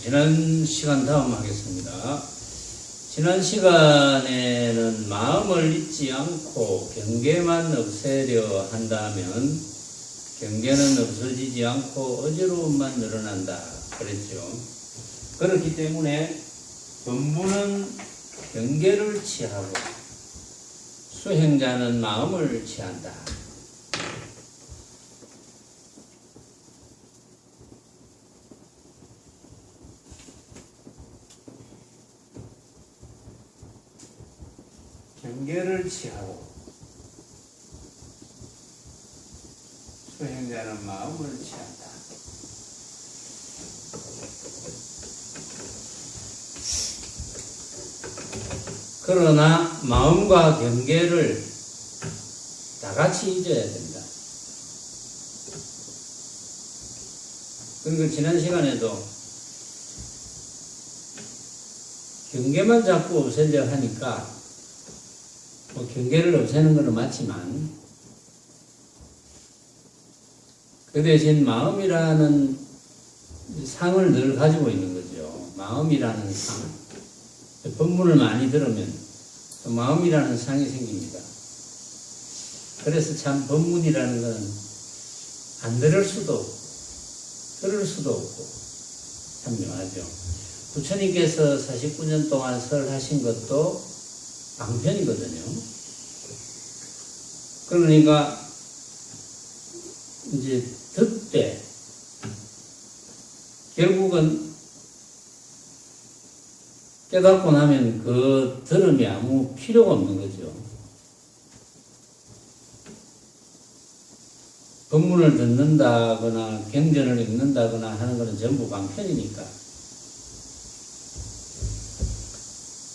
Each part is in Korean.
지난 시간 다음 하겠습니다. 지난 시간에는 마음을 잊지 않고 경계만 없애려 한다면 경계는 없어지지 않고 어지러움만 늘어난다 그랬죠. 그렇기 때문에 본부는 경계를 취하고 수행자는 마음을 취한다. 경계를 취하고 수행자는 마음을 취한다. 그러나 마음과 경계를 다 같이 잊어야 된다. 그리고 지난 시간에도 경계만 자꾸 없애려 하니까 경계를 없애는 것은 맞지만 그 대신 마음이라는 상을 늘 가지고 있는 거죠. 마음이라는 상. 법문을 많이 들으면 마음이라는 상이 생깁니다. 그래서 참 법문이라는 것은 안 들을 수도 없고 들을 수도 없고 참 묘하죠. 부처님께서 49년 동안 설하신 것도 방편이거든요. 그러니까 이제 듣되 결국은 깨닫고 나면 그 들음이 아무 필요가 없는 거죠. 법문을 듣는다거나 경전을 읽는다거나 하는 것은 전부 방편이니까.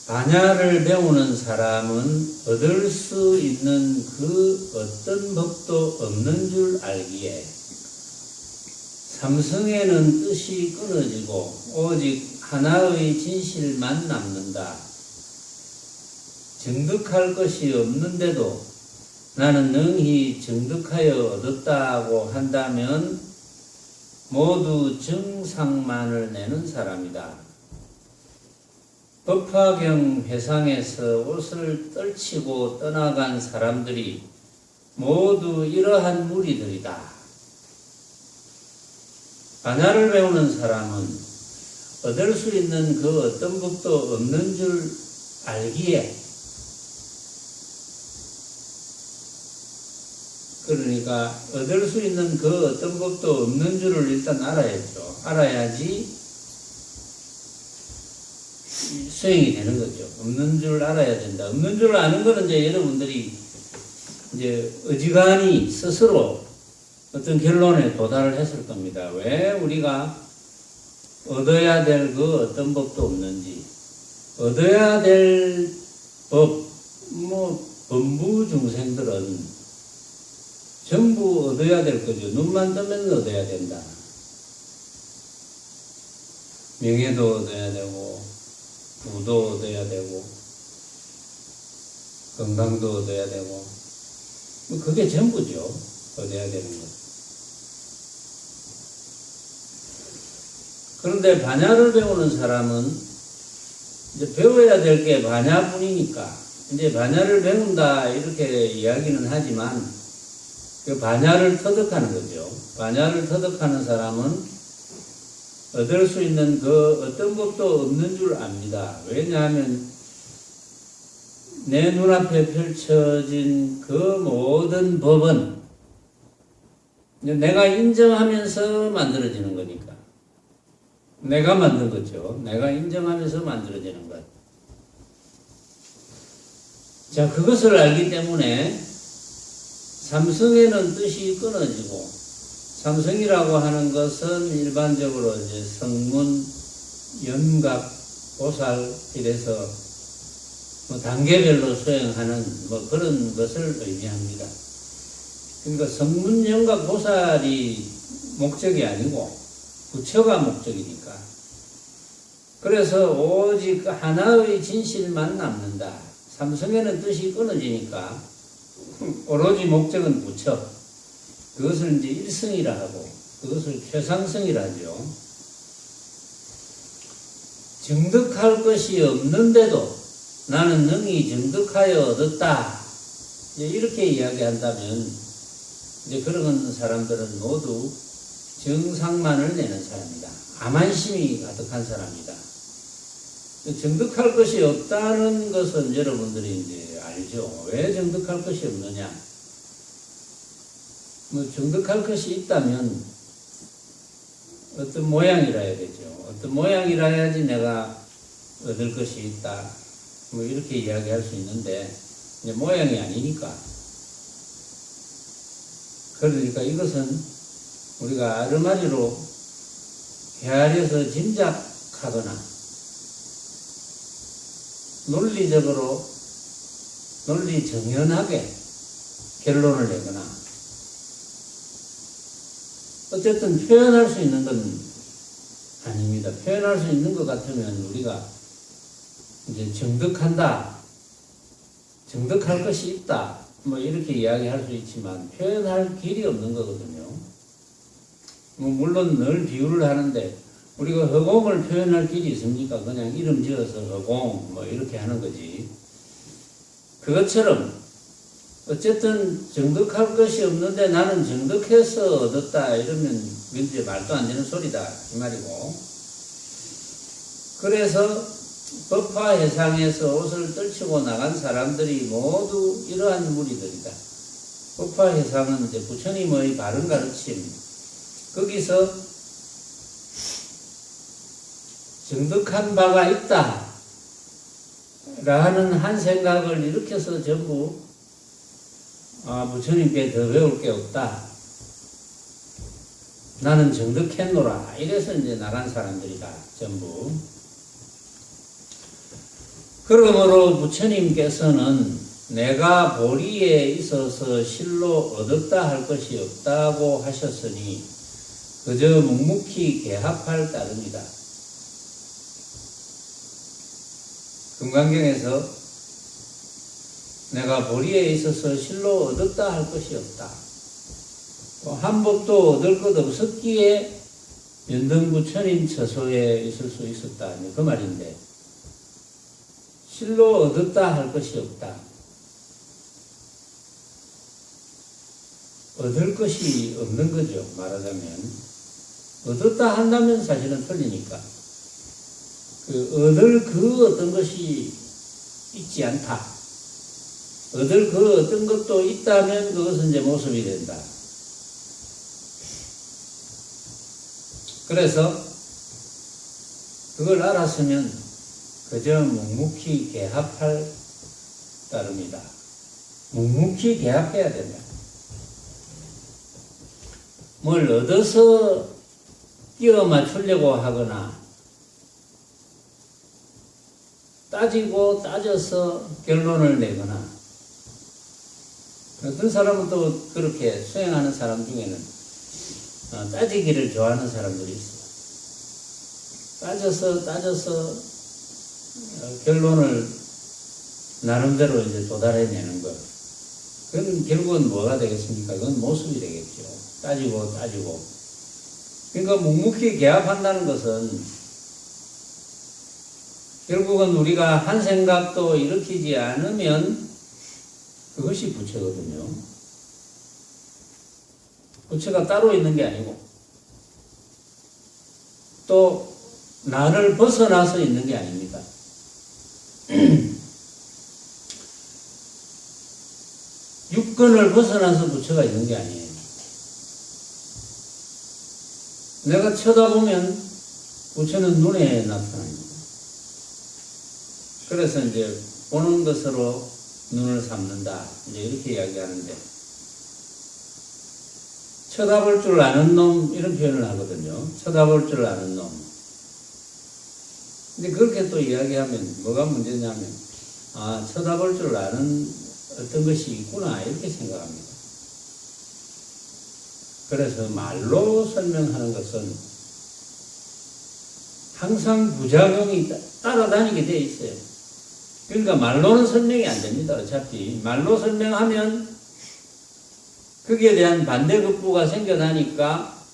반야를 배우는 사람은 얻을 수 있는 그 어떤 법도 없는 줄 알기에 삼성에는 뜻이 끊어지고 오직 하나의 진실만 남는다. 정득할 것이 없는데도 나는 능히 정득하여 얻었다고 한다면 모두 정상만을 내는 사람이다. 법화경 회상에서 옷을 떨치고 떠나간 사람들이 모두 이러한 무리들이다. 반야를 배우는 사람은 얻을 수 있는 그 어떤 법도 없는 줄 알기에 그러니까 얻을 수 있는 그 어떤 법도 없는 줄을 일단 알아야죠. 알아야지 수행이 되는 거죠. 없는 줄 알아야 된다. 없는 줄 아는 거는 이제 여러분들이 이제 어지간히 스스로 어떤 결론에 도달을 했을 겁니다. 왜 우리가 얻어야 될 그 어떤 법도 없는지, 얻어야 될 법, 범부 중생들은 전부 얻어야 될 거죠. 눈만 뜨면 얻어야 된다. 명예도 얻어야 되고, 부도 얻어야 되고, 건강도 얻어야 되고, 그게 전부죠. 얻어야 되는 것. 그런데 반야를 배우는 사람은 이제 배워야 될 게 반야뿐이니까, 이제 반야를 배운다, 이렇게 이야기는 하지만, 그 반야를 터득하는 거죠. 반야를 터득하는 사람은 얻을 수 있는 그 어떤 법도 없는 줄 압니다. 왜냐하면 내 눈앞에 펼쳐진 그 모든 법은 내가 인정하면서 만들어지는 거니까. 내가 만든 거죠. 내가 인정하면서 만들어지는 것. 자, 그것을 알기 때문에 삼성에는 뜻이 끊어지고, 삼성이라고 하는 것은 일반적으로 이제 성문, 연각, 보살 이래서 단계별로 수행하는 그런 것을 의미합니다. 그러니까 성문, 연각, 보살이 목적이 아니고 부처가 목적이니까. 그래서 오직 하나의 진실만 남는다. 삼성에는 뜻이 끊어지니까 오로지 목적은 부처. 그것을 이제 일성이라 하고 그것을 최상성이라 하죠. 정득할 것이 없는데도 나는 능히 정득하여 얻었다. 이제 이렇게 이야기한다면 이제 그런 사람들은 모두 정상만을 내는 사람이다. 암한심이 가득한 사람이다. 정득할 것이 없다는 것은 여러분들이 이제 알죠. 왜 정득할 것이 없느냐? 뭐 정득할 것이 있다면 어떤 모양이라 해야 되죠. 어떤 모양이라 해야지 내가 얻을 것이 있다. 뭐 이렇게 이야기할 수 있는데 이제 모양이 아니니까. 그러니까 이것은 우리가 아르마리로 헤아려서 짐작하거나 논리적으로 논리 정연하게 결론을 내거나 어쨌든 표현할 수 있는 건 아닙니다. 표현할 수 있는 것 같으면 우리가 이제 정득한다, 정득할 것이 있다, 뭐 이렇게 이야기할 수 있지만 표현할 길이 없는 거거든요. 뭐 물론 늘 비유를 하는데 우리가 허공을 표현할 길이 있습니까? 그냥 이름 지어서 허공 뭐 이렇게 하는 거지. 그것처럼 어쨌든 정득할 것이 없는데 나는 정득해서 얻었다 이러면 이제 말도 안 되는 소리다 이 말이고. 그래서 법화 해상에서 옷을 떨치고 나간 사람들이 모두 이러한 무리들이다. 법화 해상은 이제 부처님의 바른 가르침, 거기서 정득한 바가 있다 라는 한 생각을 일으켜서 전부 부처님께 더 배울 게 없다. 나는 정득했노라. 이래서 이제 나간 사람들이다. 전부. 그러므로 부처님께서는 내가 보리에 있어서 실로 얻었다 할 것이 없다고 하셨으니 그저 묵묵히 개합할 따름이다. 금강경에서 내가 보리에 있어서 실로 얻었다 할 것이 없다. 한 법도 얻을 것 없었기에 연등부처님 처소에 있을 수 있었다. 그 말인데 실로 얻었다 할 것이 없다. 얻을 것이 없는 거죠. 말하자면 얻었다 한다면 사실은 틀리니까 얻을 그 어떤 것이 있지 않다. 얻을 그 어떤 것도 있다면 그것은 이제 모습이 된다. 그래서 그걸 알았으면 그저 묵묵히 개합할 따름이다. 묵묵히 개합해야 된다. 뭘 얻어서 끼워 맞추려고 하거나 따지고 따져서 결론을 내거나 어떤 사람은 또 그렇게 수행하는 사람 중에는 따지기를 좋아하는 사람들이 있어요. 따져서 결론을 나름대로 이제 도달해내는 것. 그건 결국은 뭐가 되겠습니까? 그건 모습이 되겠죠. 따지고. 그러니까 묵묵히 개합한다는 것은 결국은 우리가 한 생각도 일으키지 않으면 그것이 부처거든요. 부처가 따로 있는 게 아니고 또 나를 벗어나서 있는 게 아닙니다. 육근을 벗어나서 부처가 있는 게 아니에요. 내가 쳐다보면 부처는 눈에 나타납니다. 그래서 이제 보는 것으로 눈을 삼는다. 이제 이렇게 이야기하는데 쳐다볼 줄 아는 놈 이런 표현을 하거든요. 쳐다볼 줄 아는 놈. 근데 그렇게 또 이야기하면 뭐가 문제냐면 쳐다볼 줄 아는 어떤 것이 있구나 이렇게 생각합니다. 그래서 말로 설명하는 것은 항상 부작용이 따라다니게 돼 있어요. 그러니까 말로는 설명이 안 됩니다. 어차피 말로 설명하면 거기에 대한 반대급부가 생겨나니까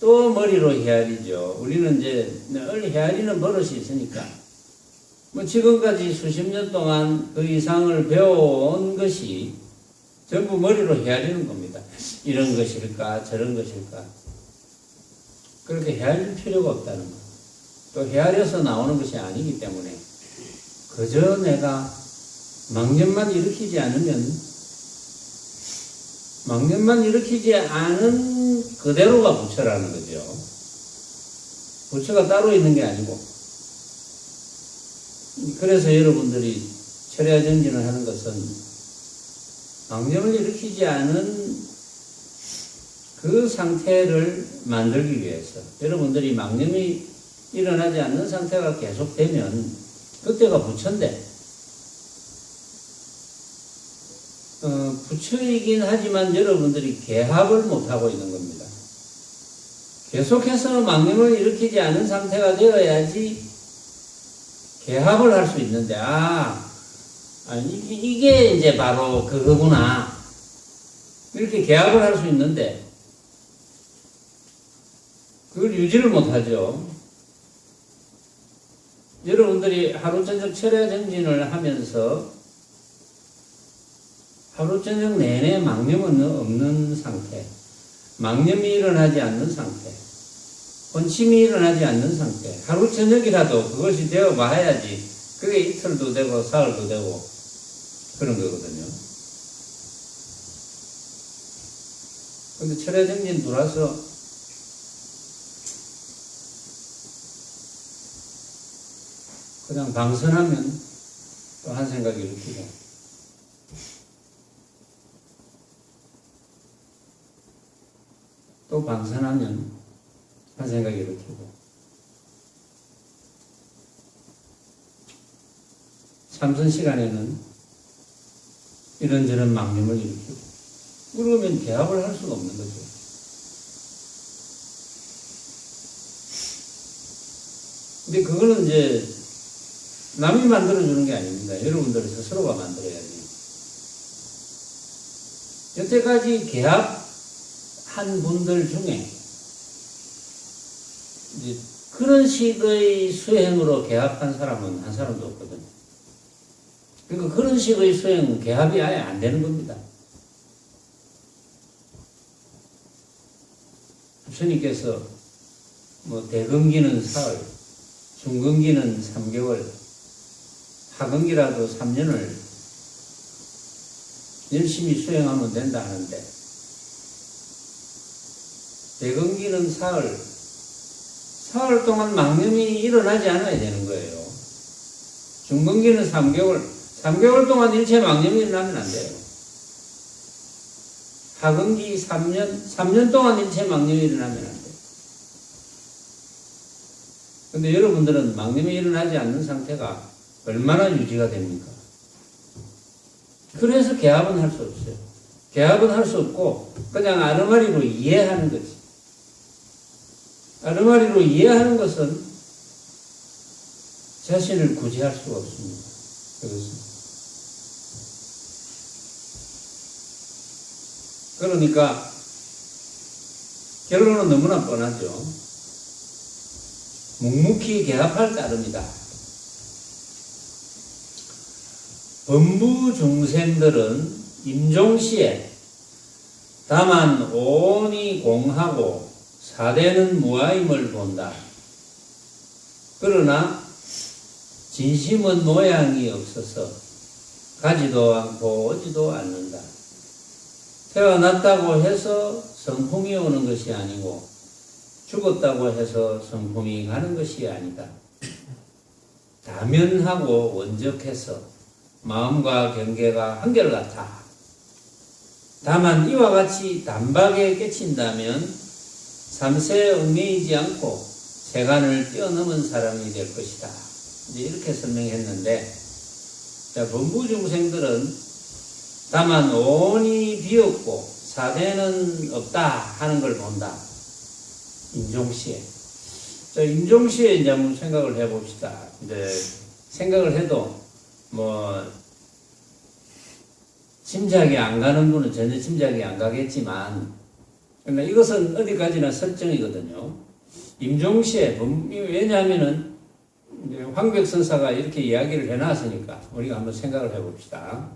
또 머리로 헤아리죠. 우리는 이제 헤아리는 버릇이 있으니까. 뭐 지금까지 수십 년 동안 그 이상을 배워온 것이 전부 머리로 헤아리는 겁니다. 이런 것일까, 저런 것일까. 그렇게 헤아릴 필요가 없다는 거. 또 헤아려서 나오는 것이 아니기 때문에 그저 내가 망념만 일으키지 않은 그대로가 부처라는 거죠. 부처가 따로 있는 게 아니고. 그래서 여러분들이 철야 정진을 하는 것은 망념을 일으키지 않은 그 상태를 만들기 위해서, 여러분들이 망념이 일어나지 않는 상태가 계속되면 그때가 부처인데, 부처이긴 하지만 여러분들이 개합을 못하고 있는 겁니다. 계속해서 망념을 일으키지 않은 상태가 되어야지 개합을 할 수 있는데, 이게 이제 바로 그거구나. 이렇게 개합을 할 수 있는데, 그걸 유지를 못하죠. 여러분들이 하루 저녁 철야 정진을 하면서 하루 저녁 내내 망념은 없는 상태, 망념이 일어나지 않는 상태, 혼침이 일어나지 않는 상태, 하루 저녁이라도 그것이 되어 봐야지 그게 이틀도 되고 사흘도 되고 그런 거거든요. 근데 철야 정진 들어와서 그냥 방선하면 또 한 생각이 일으키고, 또 방선하면 한 생각이 일으키고, 참선 시간에는 이런저런 망념을 일으키고, 그러면 개합을 할 수가 없는 거죠. 근데 그거는 이제 남이 만들어주는 게 아닙니다. 여러분들 스스로가 만들어야지. 여태까지 개합한 분들 중에 이제 그런 식의 수행으로 개합한 사람은 한 사람도 없거든요. 그러니까 그런 식의 수행은 개합이 아예 안 되는 겁니다. 부처님께서 뭐 대금기는 사흘, 중금기는 3개월, 하금기라도 3년을 열심히 수행하면 된다 하는데, 대금기는 사흘 동안 망념이 일어나지 않아야 되는 거예요. 중금기는 3개월 동안 일체 망념이 일어나면 안 돼요. 하금기 3년 동안 일체 망념이 일어나면 안 돼요. 근데 여러분들은 망념이 일어나지 않는 상태가 얼마나 유지가 됩니까? 그래서 개합은 할 수 없어요. 개합은 할 수 없고 그냥 아르마리로 이해하는 거지. 아르마리로 이해하는 것은 자신을 구제할 수가 없습니다. 그러니까 결론은 너무나 뻔하죠. 묵묵히 개합할 따름이다. 범부 중생들은 임종시에 다만 온이 공하고 사대는 무아임을 본다. 그러나 진심은 모양이 없어서 가지도 않고 오지도 않는다. 태어났다고 해서 성품이 오는 것이 아니고 죽었다고 해서 성품이 가는 것이 아니다. 다면하고 원적해서 마음과 경계가 한결같아. 다만 이와 같이 단박에 깨친다면 삼세에 얽매이지 않고 세간을 뛰어넘은 사람이 될 것이다. 이제 이렇게 설명했는데, 자, 범부중생들은 다만 온이 비었고 사대는 없다 하는 걸 본다. 임종시에. 자, 임종시에 이제 한번 생각을 해봅시다. 이제 생각을 해도 짐작이 안 가는 분은 전혀 짐작이 안 가겠지만, 그러나 이것은 어디까지나 설정이거든요. 임종시에, 왜냐하면은 황백선사가 이렇게 이야기를 해놨으니까 우리가 한번 생각을 해봅시다.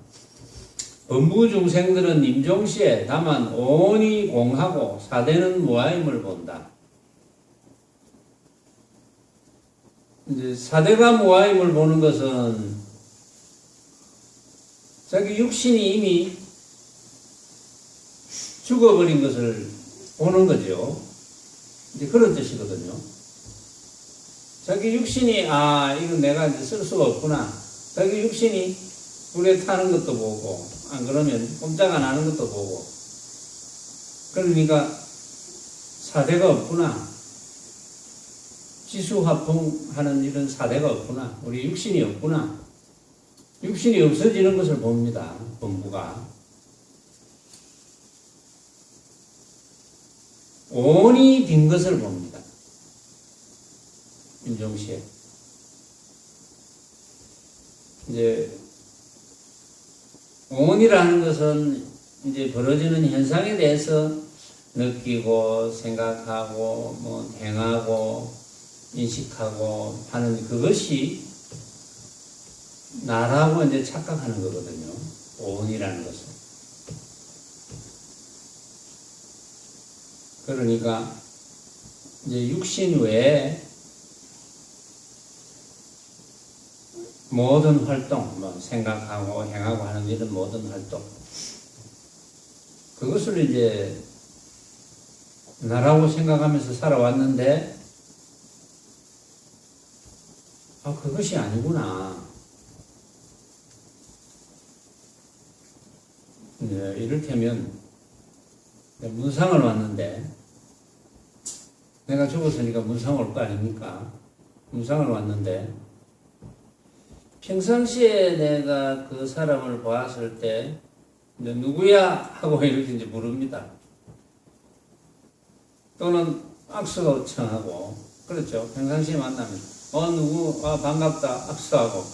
범부중생들은 임종시에 다만 온이 공하고 사대는 무아임을 본다. 이제 사대가 무아임을 보는 것은 자기 육신이 이미 죽어버린 것을 보는 거죠. 이제 그런 뜻이거든요. 자기 육신이, 이거 내가 이제 쓸 수가 없구나. 자기 육신이 불에 타는 것도 보고, 안 그러면 꼼짝 안 하는 것도 보고. 그러니까 사대가 없구나. 지수화풍하는 이런 사대가 없구나. 우리 육신이 없구나. 육신이 없어지는 것을 봅니다. 범부가. 온이 빈 것을 봅니다. 임종시에. 이제 온이라는 것은 이제 벌어지는 현상에 대해서 느끼고 생각하고 뭐 행하고 인식하고 하는 그것이 나라고 이제 착각하는 거거든요. 온이라는 것은. 그러니까 이제 육신 외에 모든 활동, 뭐 생각하고 행하고 하는 이런 모든 활동, 그것을 이제 나라고 생각하면서 살아왔는데, 그것이 아니구나. 이를테면 문상을 왔는데, 내가 죽었으니까 문상 올 거 아닙니까? 문상을 왔는데 평상시에 내가 그 사람을 보았을 때 누구야? 하고 이렇게 이제 부릅니다. 또는 악수도 청하고, 그렇죠. 평상시에 만나면 누구? 반갑다. 악수하고.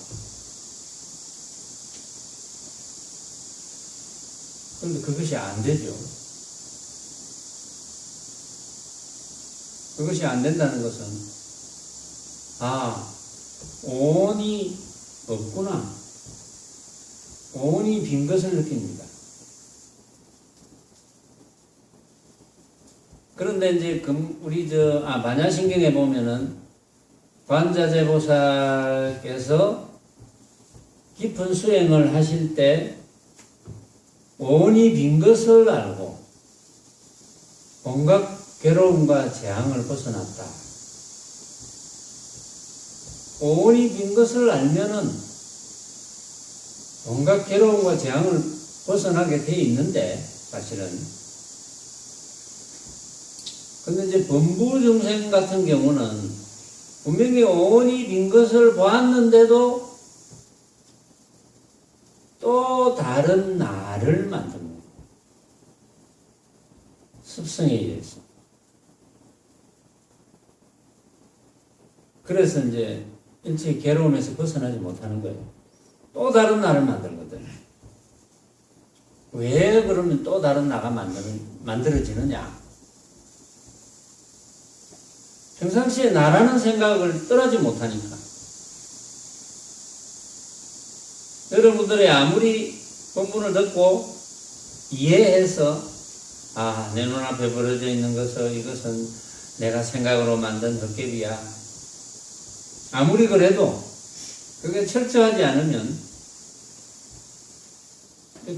그런데 그것이 안 되죠. 그것이 안 된다는 것은 온이 없구나. 온이 빈 것을 느낍니다. 그런데 이제 우리 반야신경에 보면은 관자재보살께서 깊은 수행을 하실 때 온이 빈 것을 알고 온갖 괴로움과 재앙을 벗어났다. 온이 빈 것을 알면은 온갖 괴로움과 재앙을 벗어나게 돼 있는데, 사실은. 근데 이제 범부중생 같은 경우는 분명히 온이 빈 것을 보았는데도 또 다른 나를 만듭니다. 습성에 의해서. 그래서 이제 일체의 괴로움에서 벗어나지 못하는 거예요. 또 다른 나를 만들거든요. 왜 그러면 또 다른 나가 만들어지느냐? 평상시에 나라는 생각을 떠나지 못하니까. 여러분들이 아무리 본문을 듣고 이해해서 내 눈앞에 벌어져 있는 이것은 내가 생각으로 만든 헛개비야. 아무리 그래도 그게 철저하지 않으면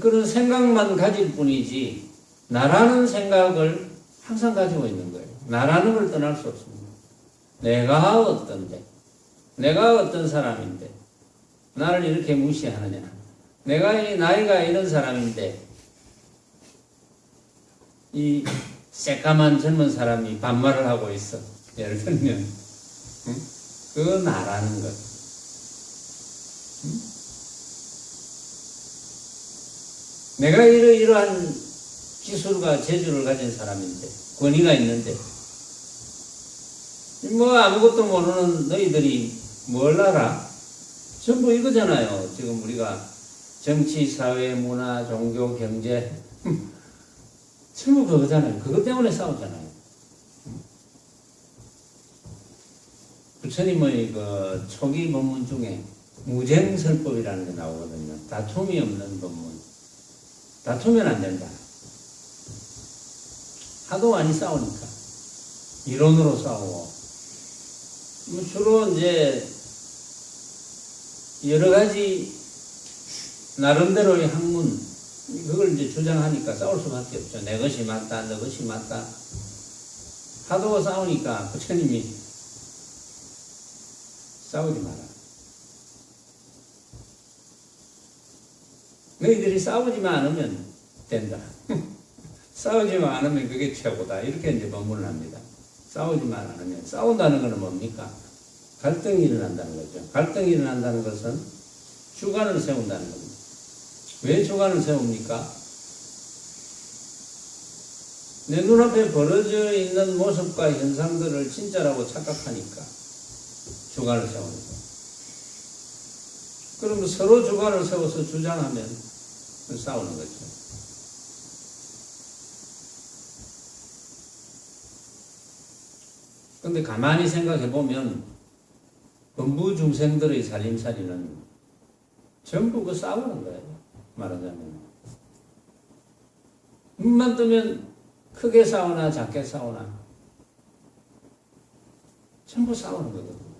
그런 생각만 가질 뿐이지 나라는 생각을 항상 가지고 있는 거예요. 나라는 걸 떠날 수 없습니다. 내가 어떤데, 내가 어떤 사람인데 나를 이렇게 무시하느냐, 내가 이 나이가 이런 사람인데 이 새까만 젊은 사람이 반말을 하고 있어. 예를 들면 그 나라는 것. 내가 이러한 기술과 재주를 가진 사람인데, 권위가 있는데, 아무것도 모르는 너희들이 뭘 알아? 전부 이거잖아요. 지금 우리가 정치, 사회, 문화, 종교, 경제 전부 그거잖아요. 그것 때문에 싸우잖아요. 부처님의 그 초기 법문 중에 무쟁설법이라는 게 나오거든요. 다툼이 없는 법문. 다투면 안 된다. 하도 많이 싸우니까. 이론으로 싸우고. 주로 이제 여러 가지 나름대로의 학문, 그걸 이제 주장하니까 싸울 수밖에 없죠. 내 것이 맞다, 너 것이 맞다. 하도 싸우니까 부처님이 싸우지 마라. 너희들이 싸우지만 않으면 된다. 싸우지만 않으면 그게 최고다. 이렇게 이제 법문을 합니다. 싸우지만 않으면. 싸운다는 것은 뭡니까? 갈등이 일어난다는 거죠. 갈등이 일어난다는 것은 주관을 세운다는 겁니다. 왜 주관을 세웁니까? 내 눈앞에 벌어져 있는 모습과 현상들을 진짜라고 착각하니까 주관을 세우는 거예요. 그러면 서로 주관을 세워서 주장하면 싸우는 거죠. 근데 가만히 생각해 보면 범부 중생들의 살림살이는 전부 그 싸우는 거예요. 말하자면 눈만 뜨면 크게 싸우나 작게 싸우나 전부 싸우는 거거든요.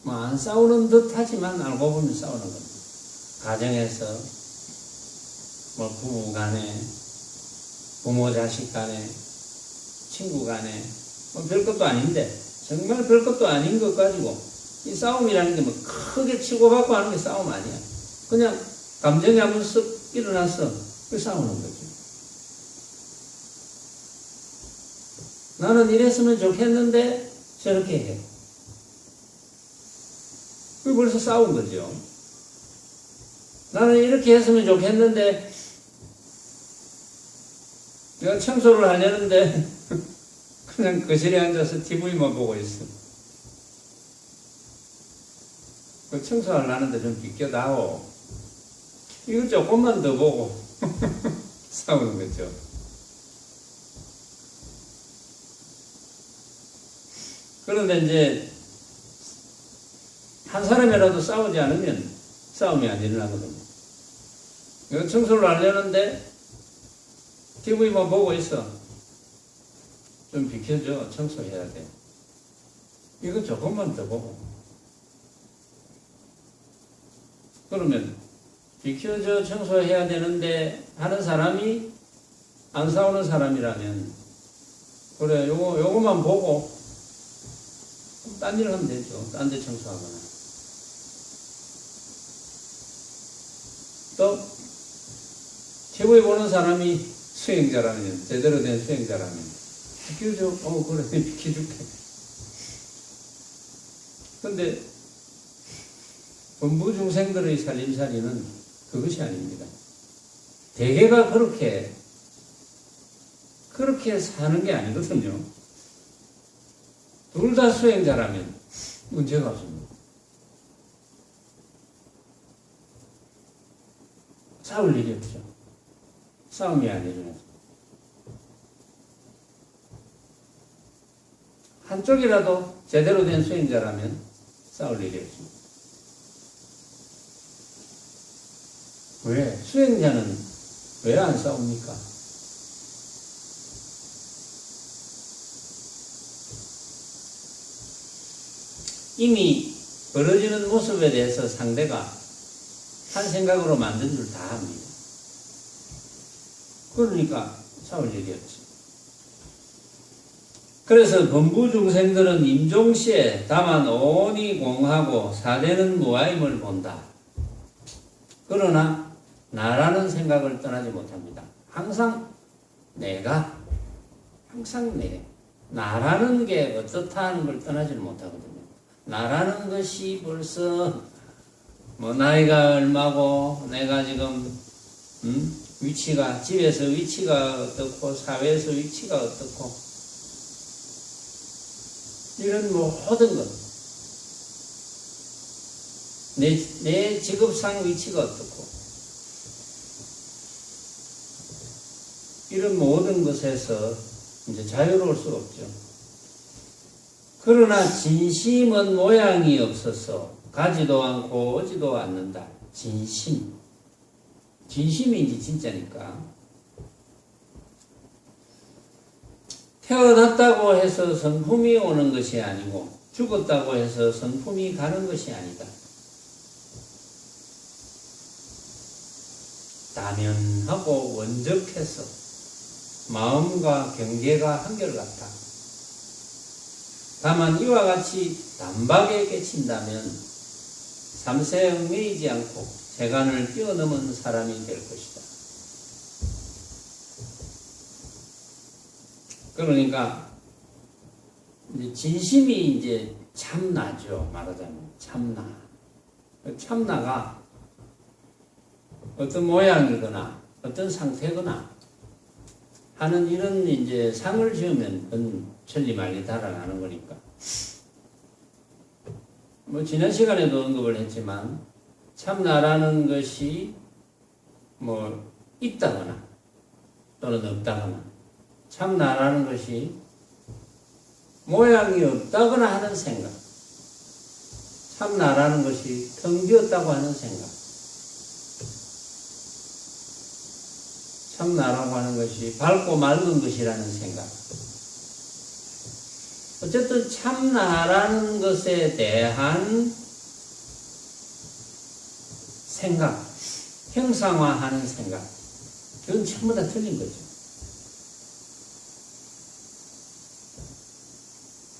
뭐 안 싸우는 듯 하지만 알고 보면 싸우는 겁니다. 가정에서 뭐 부부 간에 부모 자식 간에 친구 간에 뭐 별것도 아닌데 정말 별것도 아닌 것 가지고 이 싸움이라는 게 뭐 크게 치고받고 하는 게 싸움 아니야. 그냥 감정이 한번 쓱 일어나서 그 싸우는 거지. 나는 이랬으면 좋겠는데 저렇게 해. 그게 벌써 싸운 거죠. 나는 이렇게 했으면 좋겠는데 내가 청소를 하려는데 그냥 거실에 앉아서 TV만 보고 있어. 그 청소하려는데 좀 비켜다오. 이거 조금만 더 보고 싸우는 거죠. 그런데 이제 한 사람이라도 싸우지 않으면 싸움이 안 일어나거든요. 이거 청소를 하려는데 TV만 보고 있어. 좀 비켜줘. 청소해야 돼. 이거 조금만 더 보고. 그러면 비켜줘 청소해야 되는데 하는 사람이 안 싸우는 사람이라면 그래 요거만 보고 딴 일 하면 되죠. 딴 데 청소하거나. 또 TV 보는 사람이 수행자라면 제대로 된 수행자라면 비켜줘. 그래 비켜줄게. 근데 범부 중생들의 살림살이는 그것이 아닙니다. 대개가 그렇게 사는 게 아니거든요. 둘 다 수행자라면 문제가 없습니다. 싸울 일이 없죠. 싸움이 아니죠. 한쪽이라도 제대로 된 수행자라면 싸울 일이 없습니다. 왜? 수행자는 왜 안 싸웁니까? 이미 벌어지는 모습에 대해서 상대가 한 생각으로 만든 줄 다 합니다. 그러니까 싸울 일이 없지. 그래서 범부 중생들은 임종시에 다만 온이 공하고 사대는 무아임을 본다. 그러나 나라는 생각을 떠나지 못합니다. 항상 내가, 항상 나라는 게 어떻다는 걸 떠나지는 못하거든요. 나라는 것이 벌써 뭐 나이가 얼마고 내가 지금 위치가 집에서 위치가 어떻고 사회에서 위치가 어떻고 이런 모든 것 내 직업상 위치가 어떻고 이런 모든 것에서 이제 자유로울 수 없죠. 그러나 진심은 모양이 없어서 가지도 않고 오지도 않는다. 진심. 진심이 이제 진짜니까. 태어났다고 해서 성품이 오는 것이 아니고 죽었다고 해서 성품이 가는 것이 아니다. 다면하고 원적해서 마음과 경계가 한결같다. 다만 이와 같이 단박에 깨친다면 삼세에 얽매이지 않고 세간을 뛰어넘은 사람이 될 것이다. 그러니까 이제 진심이 이제 참나죠. 말하자면 참나. 참나가 어떤 모양이거나 어떤 상태거나 하는 이런 이제 상을 지으면 그건 천리말리 달아나는 거니까. 뭐 지난 시간에도 언급을 했지만 참나라는 것이 뭐 있다거나 또는 없다거나 참나라는 것이 모양이 없다거나 하는 생각, 참나라는 것이 텅 비었다고 하는 생각, 참나라고 하는 것이 밝고 맑은 것이라는 생각. 어쨌든 참나라는 것에 대한 생각, 형상화하는 생각, 이건 전부 다 틀린 거죠.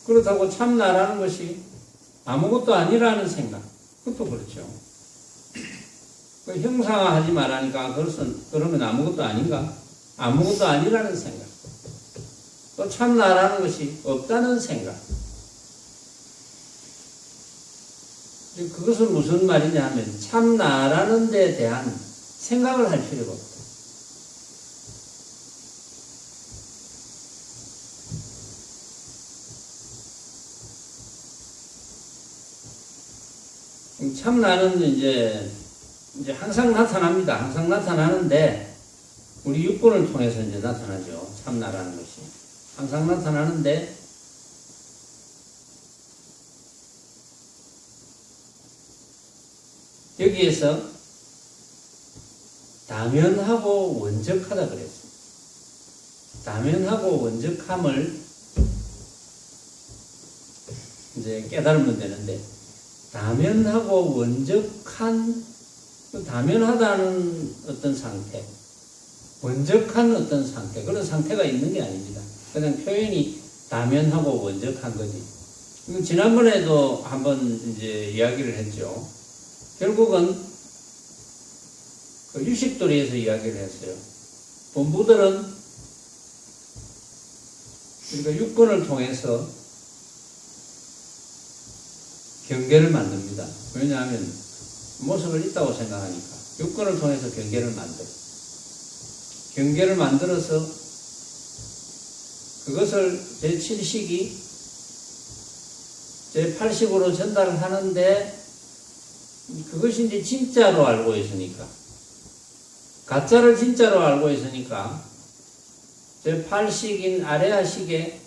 그렇다고 참나라는 것이 아무것도 아니라는 생각, 그것도 그렇죠. 그 형상화하지 말라니까 그러면 아무것도 아닌가? 아무것도 아니라는 생각. 또 참나라는 것이 없다는 생각. 그것은 무슨 말이냐 하면 참나라는 데 대한 생각을 할 필요가 없다. 참나는 이제 항상 나타납니다. 항상 나타나는데 우리 육본을 통해서 이제 나타나죠. 참나라는 것이 항상 나타나는데 여기에서 다면하고 원적하다 그랬어요. 다면하고 원적함을 이제 깨달으면 되는데 다면하고 원적한, 다면하다는 어떤 상태, 원적한 어떤 상태, 그런 상태가 있는 게 아닙니다. 그냥 표현이 다면하고 원적한 거지. 지난번에도 한번 이제 이야기를 했죠. 결국은 그 유식도리에서 이야기를 했어요. 본부들은 그러니까 육권을 통해서 경계를 만듭니다. 왜냐하면 모습을 있다고 생각하니까 육권을 통해서 경계를 만들어. 경계를 만들어서 그것을 제7식이 제8식으로 전달을 하는데 그것이 이제 진짜로 알고 있으니까 가짜를 진짜로 알고 있으니까 제8식인 아레아식에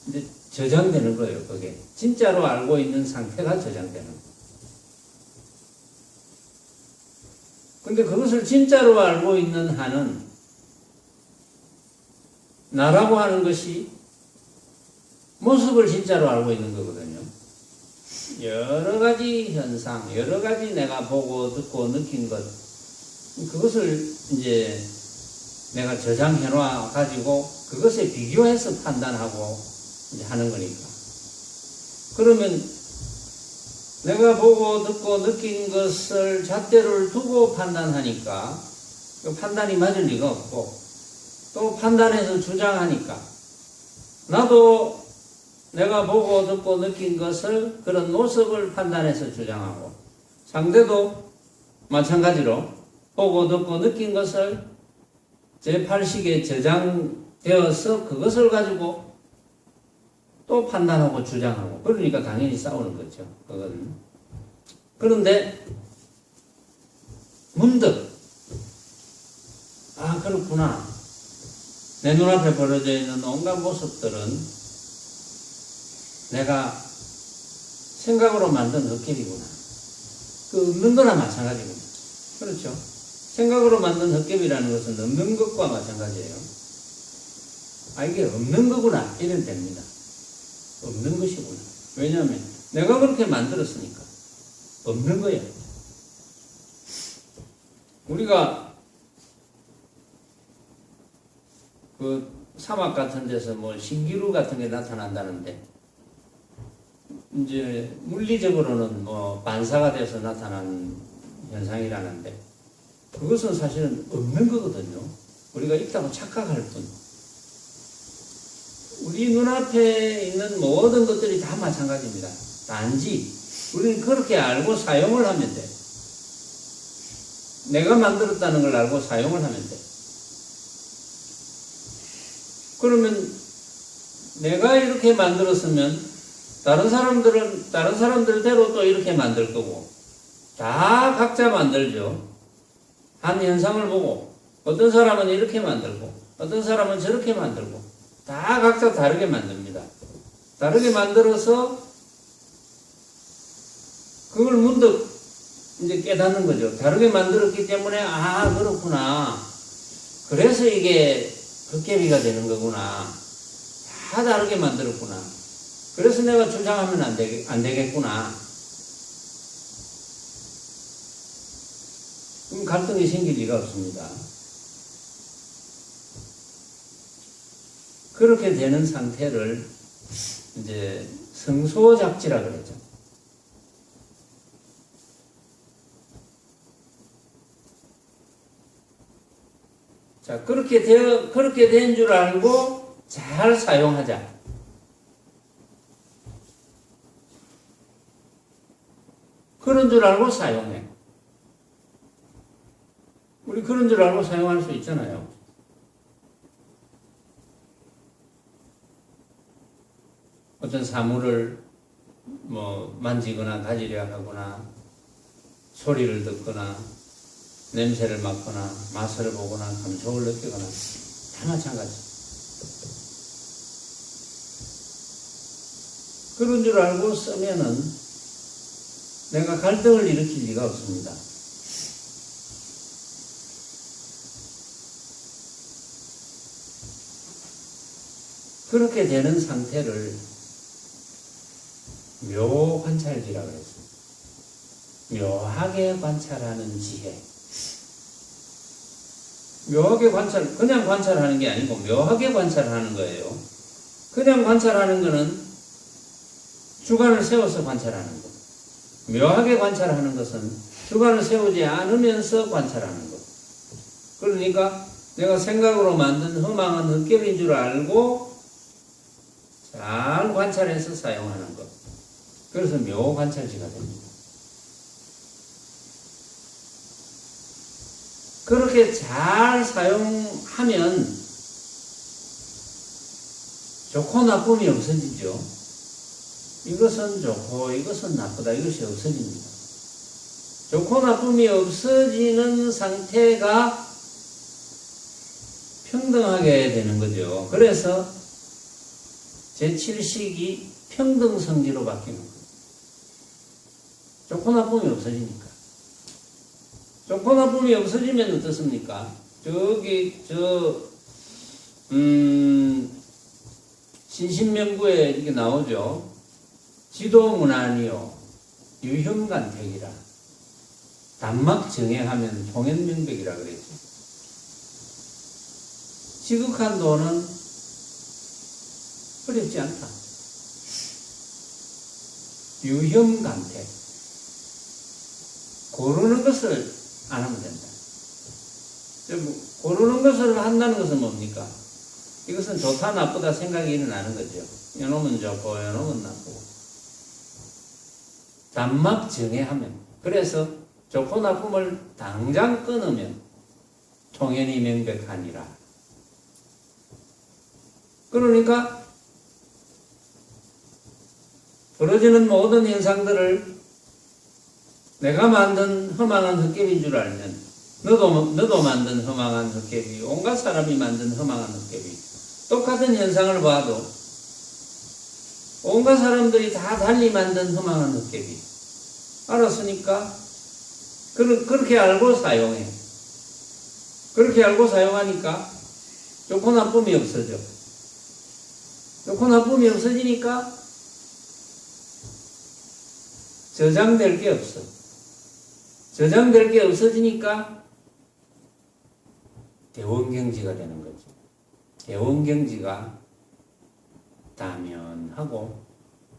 이제 저장되는 거예요. 그게 진짜로 알고 있는 상태가 저장되는 거예요. 근데 그것을 진짜로 알고 있는 한은 나라고 하는 것이 모습을 진짜로 알고 있는 거거든요. 여러 가지 현상, 여러 가지 내가 보고 듣고 느낀 것, 그것을 이제 내가 저장해 놔 가지고 그것에 비교해서 판단하고 이제 하는 거니까. 그러면 내가 보고 듣고 느낀 것을 잣대를 두고 판단하니까 그 판단이 맞을 리가 없고, 또 판단해서 주장하니까 나도 내가 보고 듣고 느낀 것을 그런 모습을 판단해서 주장하고, 상대도 마찬가지로 보고 듣고 느낀 것을 제8식에 저장되어서 그것을 가지고 또 판단하고 주장하고, 그러니까 당연히 싸우는 거죠. 그건. 그런데 문득 그렇구나. 내 눈앞에 벌어져 있는 온갖 모습들은 내가 생각으로 만든 헛개비구나. 그 없는 거나 마찬가지구나. 그렇죠? 생각으로 만든 헛개비라는 것은 없는 것과 마찬가지예요. 아, 이게 없는 거구나. 이래도 됩니다. 없는 것이구나. 왜냐하면 내가 그렇게 만들었으니까. 없는 거야. 우리가 그 사막 같은 데서 뭐 신기루 같은 게 나타난다는데, 이제 물리적으로는 뭐 반사가 돼서 나타난 현상이라는데, 그것은 사실은 없는 거거든요. 우리가 있다고 착각할 뿐. 우리 눈앞에 있는 모든 것들이 다 마찬가지입니다. 단지 우리는 그렇게 알고 사용을 하면 돼. 내가 만들었다는 걸 알고 사용을 하면 돼. 그러면 내가 이렇게 만들었으면 다른 사람들은 다른 사람들대로 또 이렇게 만들 거고, 다 각자 만들죠. 한 현상을 보고 어떤 사람은 이렇게 만들고 어떤 사람은 저렇게 만들고 다 각자 다르게 만듭니다. 다르게 만들어서 그걸 문득 이제 깨닫는 거죠. 다르게 만들었기 때문에 아, 그렇구나. 그래서 이게 헛개비가 되는 거구나. 다 다르게 만들었구나. 그래서 내가 주장하면 안 되겠구나. 그럼 갈등이 생길 리가 없습니다. 그렇게 되는 상태를 이제 성소작지라 그랬죠. 자, 그렇게 된 줄 알고 잘 사용하자. 그런 줄 알고 사용해. 우리 그런 줄 알고 사용할 수 있잖아요. 어떤 사물을 뭐 만지거나 가지려 하거나 소리를 듣거나 냄새를 맡거나 맛을 보거나 감촉을 느끼거나 다 마찬가지. 그런 줄 알고 쓰면은 내가 갈등을 일으킬 리가 없습니다. 그렇게 되는 상태를 묘관찰기라 그랬습니다. 묘하게 관찰하는 지혜. 묘하게 그냥 관찰하는 게 아니고 묘하게 관찰하는 거예요. 그냥 관찰하는 거는 주관을 세워서 관찰하는 거. 묘하게 관찰하는 것은 주관을 세우지 않으면서 관찰하는 것. 그러니까 내가 생각으로 만든 허망한 헛개비인 줄 알고 잘 관찰해서 사용하는 것. 그래서 묘관찰지가 됩니다. 그렇게 잘 사용하면 좋고 나쁨이 없어지죠. 이것은 좋고 이것은 나쁘다, 이것이 없어집니다. 좋고 나쁨이 없어지는 상태가 평등하게 되는 거죠. 그래서 제7식이 평등성지로 바뀌는 거예요. 좋고 나쁨이 없어지니까. 좋고 나쁨이 없어지면 어떻습니까? 신신명구에 이렇게 나오죠. 지도문안이요 유혐간택이라 단막정해하면 통현명백이라 그랬죠. 지극한 도는 어렵지 않다. 유혐간택, 고르는 것을 안 하면 된다. 고르는 것을 한다는 것은 뭡니까? 이것은 좋다 나쁘다 생각이 일어나는 거죠. 요놈은 좋고 요놈은 나쁘고. 단막 정해하면, 그래서 좋고 나쁨을 당장 끊으면 통현이 명백하니라. 그러니까 벌어지는 모든 현상들을 내가 만든 허망한 헛개비인 줄 알면 너도 만든 허망한 헛개비, 온갖 사람이 만든 허망한 헛개비. 똑같은 현상을 봐도 온갖 사람들이 다 달리 만든 허망한 헛개비. 알았으니까 그렇게 알고 사용해. 그렇게 알고 사용하니까 좋고 나쁨이 없어져. 좋고 나쁨이 없어지니까 저장될 게 없어. 저장될 게 없어지니까 대원경지가 되는 거지. 대원경지가 다면하고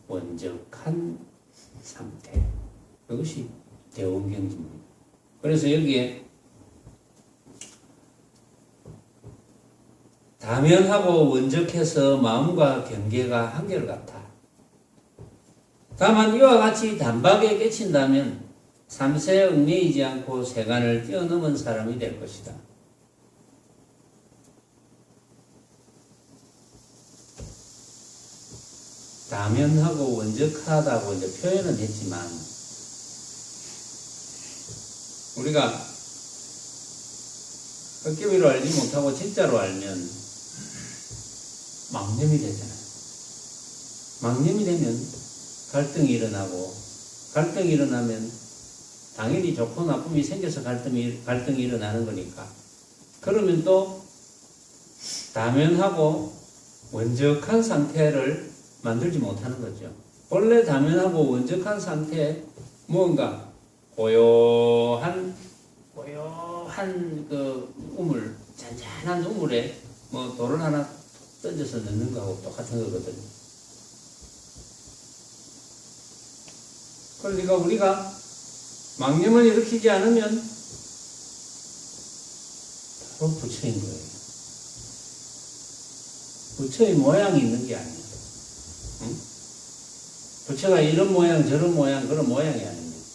원적한 상태. 그것이 대원경지입니다. 그래서 여기에 다면하고 원적해서 마음과 경계가 한결같아. 다만 이와 같이 단박에 깨친다면 삼세에 얽매이지 않고 세간을 뛰어넘은 사람이 될 것이다. 다면하고 원적하다고 이제 표현은 했지만 우리가 헛개비로 알지 못하고 진짜로 알면 망념이 되잖아요. 망념이 되면 갈등이 일어나고, 갈등이 일어나면 당연히 좋고 나쁨이 생겨서 갈등이 일어나는 거니까. 그러면 또 다면하고 원적한 상태를 만들지 못하는 거죠. 본래 다면하고 원적한 상태에 무언가 고요한 그 우물, 잔잔한 우물에 뭐 돌을 하나 던져서 넣는 거하고 똑같은 거거든요. 그러니까 우리가 망념을 일으키지 않으면 바로 부처인 거예요. 부처의 모양이 있는 게 아니에요. 응? 부처가 이런 모양, 저런 모양, 그런 모양이 아닙니다.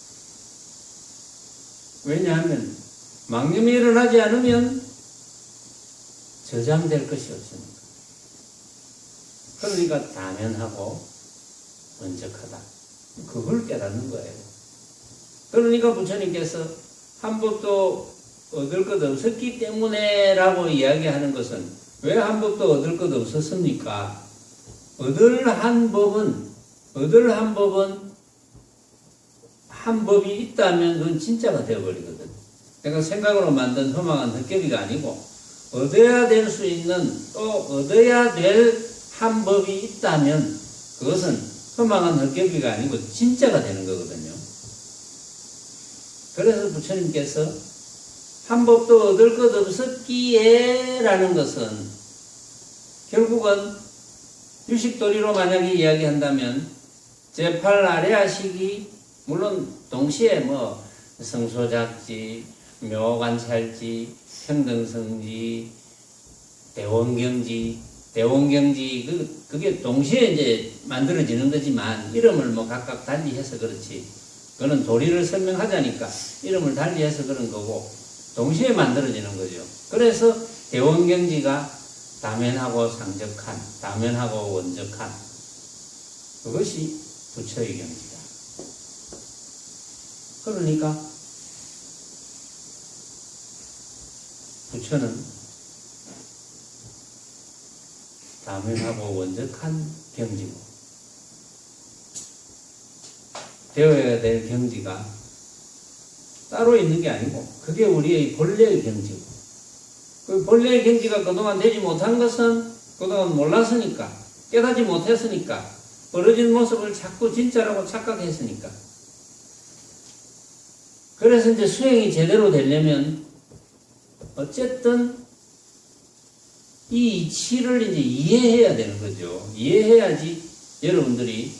왜냐하면 망념이 일어나지 않으면 저장될 것이 없습니다. 그러니까 다면하고 원적하다. 그걸 깨닫는 거예요. 그러니까 부처님께서 한 법도 얻을 것 없었기 때문에 라고 이야기하는 것은 왜 한 법도 얻을 것 없었습니까? 얻을 한 법은 한 법이 있다면 그건 진짜가 되어버리거든. 그러니까 생각으로 만든 허망한 헛개비가 아니고 얻어야 될 수 있는 또 얻어야 될 한 법이 있다면 그것은 허망한 헛개비가 아니고 진짜가 되는 거거든요. 그래서 부처님께서 한 법도 얻을 것 없었기에 라는 것은 결국은 유식도리로 만약에 이야기한다면 제8 아래아식이 물론 동시에 뭐 성소작지, 묘관찰지, 평등성지, 대원경지 그게 동시에 이제 만들어지는 거지만 이름을 뭐 각각 달리해서 그렇지. 그거는 도리를 설명하자니까 이름을 달리해서 그런 거고 동시에 만들어지는 거죠. 그래서 대원경지가 다면하고 상적한, 다면하고 원적한 그것이 부처의 경지다. 그러니까 부처는 다면하고 원적한 경지고 되어야 될 경지가 따로 있는 게 아니고 그게 우리의 본래의 경지고 그 본래의 경지가 그동안 되지 못한 것은 그동안 몰랐으니까 깨닫지 못했으니까 벌어진 모습을 자꾸 진짜라고 착각했으니까 그래서 이제 수행이 제대로 되려면 어쨌든 이 이치를 이제 이해해야 되는 거죠. 이해해야지 여러분들이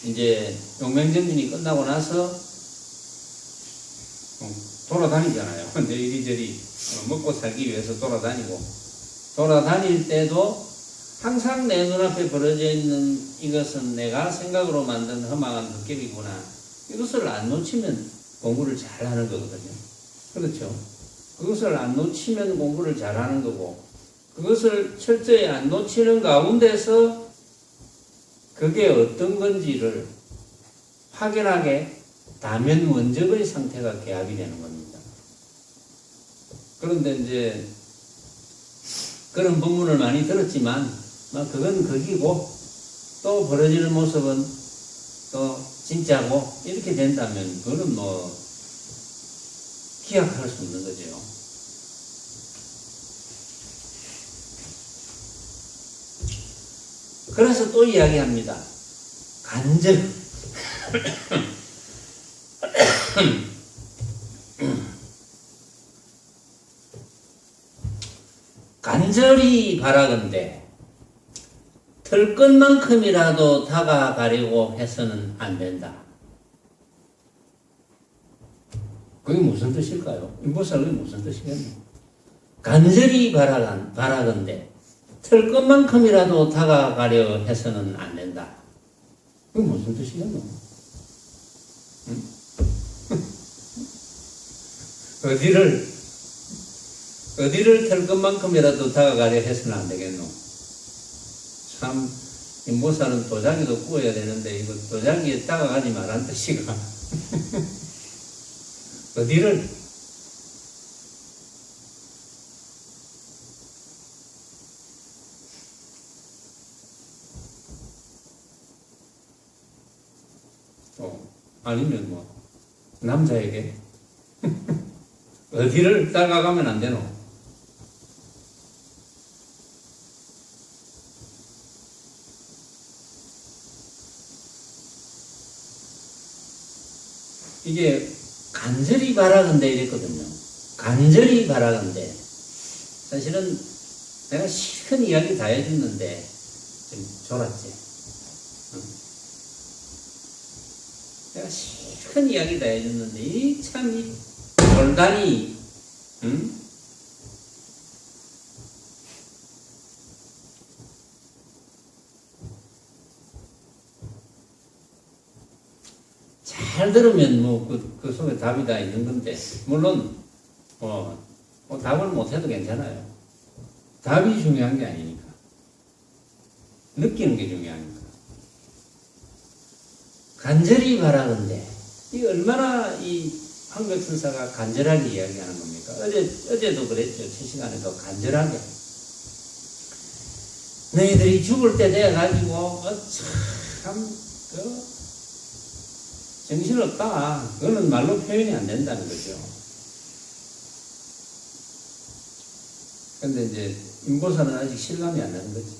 이제 용맹정진이 끝나고 나서 돌아다니잖아요. 근데 이리저리 먹고 살기 위해서 돌아다닐 때도 항상 내 눈앞에 벌어져 있는 이것은 내가 생각으로 만든 허망한 헛개비구나. 이것을 안 놓치면 공부를 잘 하는 거거든요. 그렇죠? 그것을 안 놓치면 공부를 잘 하는 거고 그것을 철저히 안 놓치는 가운데서 그게 어떤 건지를 확연하게 다면 원적의 상태가 개합이 되는 겁니다. 그런데 이제 그런 법문을 많이 들었지만 그건 거기고 또 벌어지는 모습은 또 진짜고 이렇게 된다면 그거는 뭐 기약할 수 없는 거죠. 그래서 또 이야기합니다. 간절 간절히 바라건대 털 것만큼이라도 다가가려고 해서는 안 된다. 그게 무슨 뜻일까요? 인보살 그게 무슨 뜻이겠노? 간절히 바라건대 털 것만큼이라도 다가가려 해서는 안 된다. 그게 무슨 뜻이겠노? 응? 어디를 털 것만큼이라도 다가가려 해서는 안 되겠노? 참, 인보살은 도자기도 구워야 되는데, 이거 도자기에 다가가지 말란 뜻이가. 어디를? 아니면 뭐, 남자에게? 어디를 다가가면 안 되노? 이게 간절히 바라건대 이랬거든요. 간절히 바라건대. 사실은 내가 실컷 이야기 다 해줬는데 좀 졸았지. 응? 내가 실컷 이야기 다 해줬는데 이 참 이 돌다리, 응? 잘 들으면 뭐 그 속에 답이 다 있는 건데, 물론 답을 못해도 괜찮아요. 답이 중요한 게 아니니까. 느끼는 게 중요하니까. 간절히 바라건대 이 얼마나 이 황백선사가 간절하게 이야기하는 겁니까? 어제도 그랬죠. 첫 시간에도 간절하게. 너희들이 죽을 때 돼가지고 정신없다. 그거는 말로 표현이 안 된다는 거죠. 근데 이제 인보사는 아직 실감이 안 나는 거지.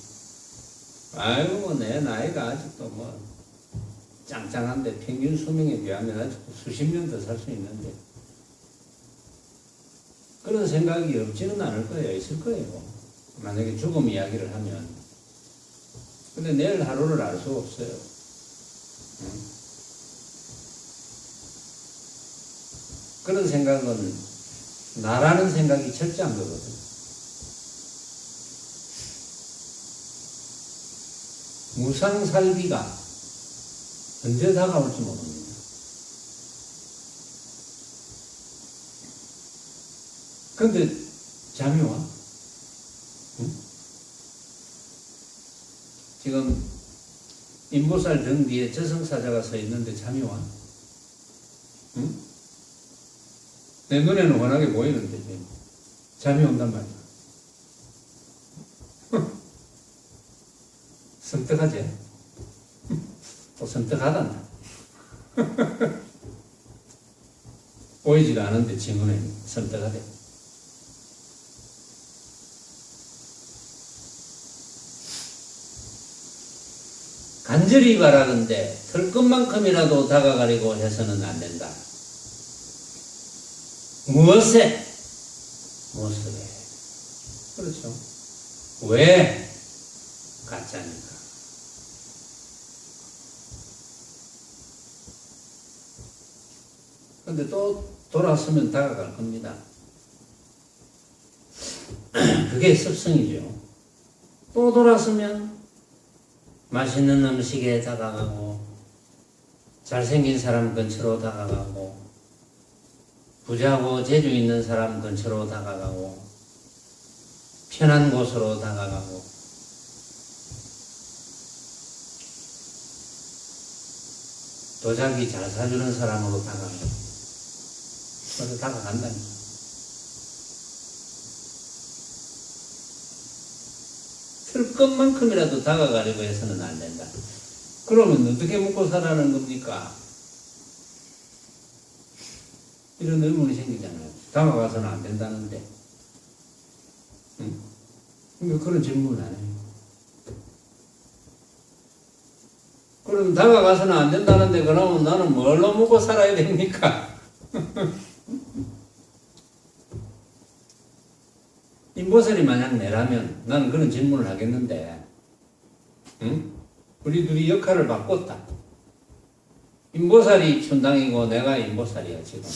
아이고 뭐 내 나이가 아직도 뭐 짱짱한데 평균 수명에 비하면 아직 수십 년 더 살 수 있는데 그런 생각이 없지는 않을 거예요. 있을 거예요. 만약에 죽음 이야기를 하면. 근데 내일 하루를 알 수 없어요. 응? 그런 생각은 나라는 생각이 철저한 거거든. 무상살비가 언제 다가올지 모릅니다. 그런데 잠이 와? 응? 지금 인보살 등 뒤에 저승사자가 서 있는데 잠이 와? 응? 내 눈에는 워낙에 보이는데 잠이 온단 말이야. 섬뜩하지? 또 섬뜩하단다. 보이지가 않은데 지문에 섬뜩하대. 간절히 바라건대 털 것만큼이라도 다가가려고 해서는 안 된다. 무엇에? 무엇에? 그렇죠. 왜? 가짜니까. 근데 또 돌아서면 다가갈 겁니다. 그게 습성이죠. 또 돌아서면 맛있는 음식에 다가가고 잘생긴 사람 근처로 다가가고 부자고 재주 있는 사람 근처로 다가가고 편한 곳으로 다가가고 도자기 잘 사주는 사람으로 다가가고 그래서 다가간다니까. 것만큼이라도 다가가려고 해서는 안 된다. 그러면 어떻게 먹고 살아는 겁니까? 이런 의문이 생기잖아요. 다가가서는 안 된다는데. 응? 그런 질문을 안 해요. 그럼 다가가서는 안 된다는데 그러면 나는 뭘로 먹고 살아야 됩니까? 인보살이 만약 내라면 나는 그런 질문을 하겠는데, 응? 우리 둘이 역할을 바꿨다. 인보살이 춘당이고 내가 인보살이야 지금.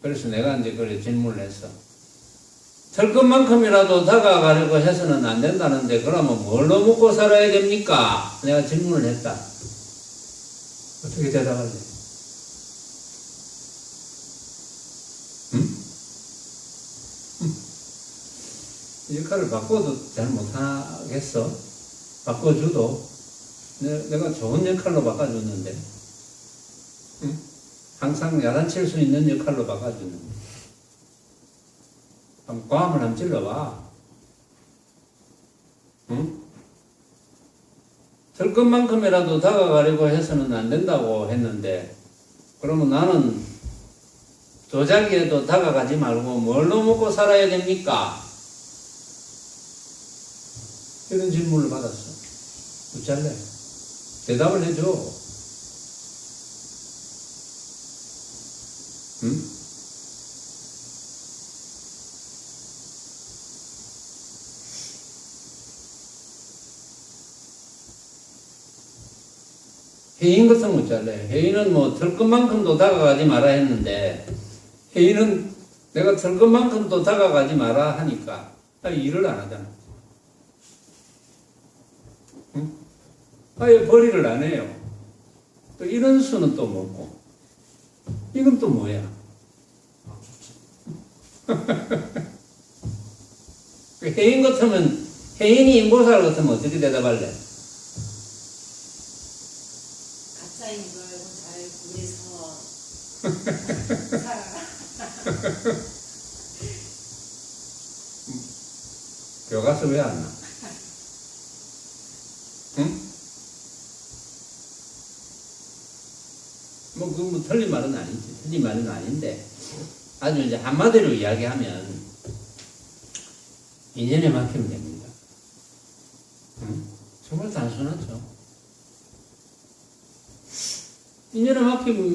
그래서 내가 이제 그래 질문을 했어. 될 것만큼이라도 다가가려고 해서는 안 된다는데 그러면 뭘로 먹고 살아야 됩니까? 내가 질문을 했다. 어떻게 대답할래? 응? 역할을 바꿔도 잘 못하겠어. 바꿔줘도 내가 좋은 역할로 바꿔줬는데, 응? 항상 야단칠 수 있는 역할로 바꿔줬는데. 꽝을 한번 찔러봐. 응? 될 것만큼이라도 다가가려고 해서는 안 된다고 했는데, 그러면 나는 도자기에도 다가가지 말고 뭘로 먹고 살아야 됩니까? 이런 질문을 받았어. 어쩔래? 대답을 해줘. 응? 해인 같은 거 있잖아요. 해인은 뭐 될 것만큼도 다가가지 마라 했는데, 해인은 내가 될 것만큼도 다가가지 마라 하니까 일을 안 하잖아. 응? 아예 벌이를 안 해요. 또 이런 수는 또 뭐고, 이건 또 뭐야? 해인 같으면, 해인이 인보살 같으면 어떻게 대답할래? 가짜인 걸 알고 잘 구해서 살아라. 교과서 왜 안 나? 응? 뭐 틀린 말은 아니지. 틀린 말은 아닌데, 아주 이제 한마디로 이야기하면, 인연에 맡기면 됩니다. 응? 정말 단순하죠. 인연에